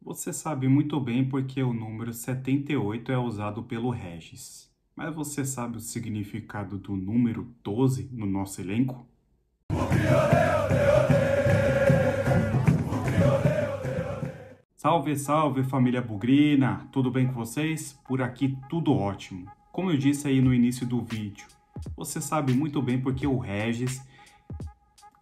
Você sabe muito bem porque o número 78 é usado pelo Regis. Mas você sabe o significado do número 12 no nosso elenco? Salve, salve família Bugrina! Tudo bem com vocês? Por aqui tudo ótimo. Como eu disse aí no início do vídeo, você sabe muito bem porque o Regis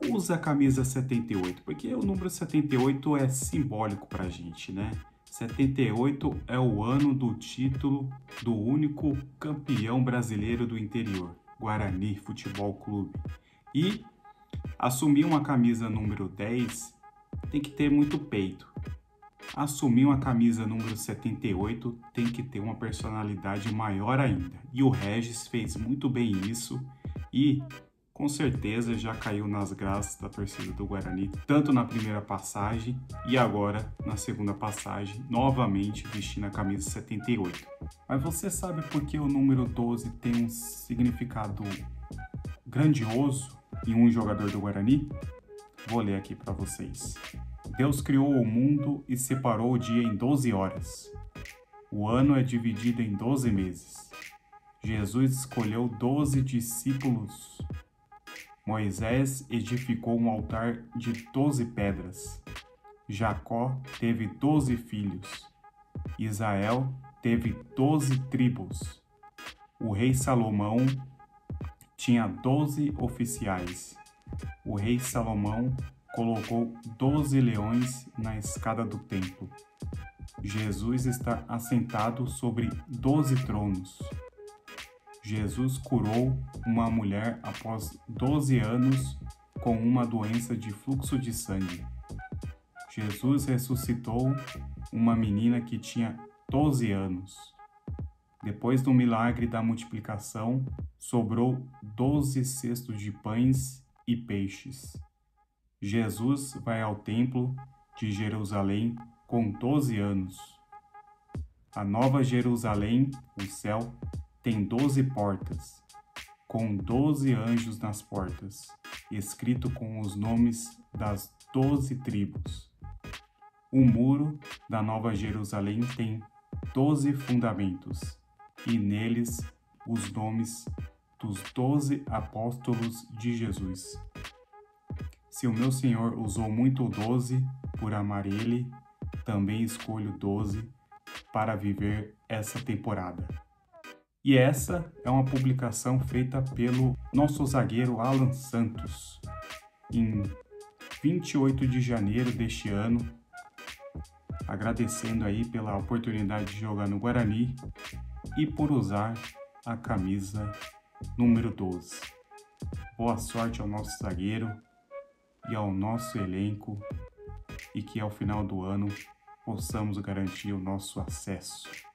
usa a camisa 78, porque o número 78 é simbólico pra gente, né? 78 é o ano do título do único campeão brasileiro do interior, Guarani Futebol Clube. E assumir uma camisa número 10 tem que ter muito peito. Assumir uma camisa número 78 tem que ter uma personalidade maior ainda. E o Regis fez muito bem isso e com certeza já caiu nas graças da torcida do Guarani, tanto na primeira passagem e agora na segunda passagem, novamente vestindo a camisa 78. Mas você sabe por que o número 12 tem um significado grandioso em um jogador do Guarani? Vou ler aqui para vocês. Deus criou o mundo e separou o dia em 12 horas. O ano é dividido em 12 meses. Jesus escolheu 12 discípulos. Moisés edificou um altar de 12 pedras. Jacó teve 12 filhos. Israel teve 12 tribos. O rei Salomão tinha 12 oficiais. O rei Salomão colocou 12 leões na escada do templo. Jesus está assentado sobre 12 tronos. Jesus curou uma mulher após 12 anos com uma doença de fluxo de sangue. Jesus ressuscitou uma menina que tinha 12 anos. Depois do milagre da multiplicação, sobrou 12 cestos de pães e peixes. Jesus vai ao templo de Jerusalém com 12 anos. A nova Jerusalém, o céu, tem 12 portas, com 12 anjos nas portas, escrito com os nomes das 12 tribos. O muro da Nova Jerusalém tem 12 fundamentos, e neles os nomes dos 12 apóstolos de Jesus. Se o meu Senhor usou muito o 12 por amar Ele, também escolho 12 para viver essa temporada. E essa é uma publicação feita pelo nosso zagueiro Alan Santos, em 28 de janeiro deste ano, agradecendo aí pela oportunidade de jogar no Guarani e por usar a camisa número 12. Boa sorte ao nosso zagueiro e ao nosso elenco e que ao final do ano possamos garantir o nosso acesso.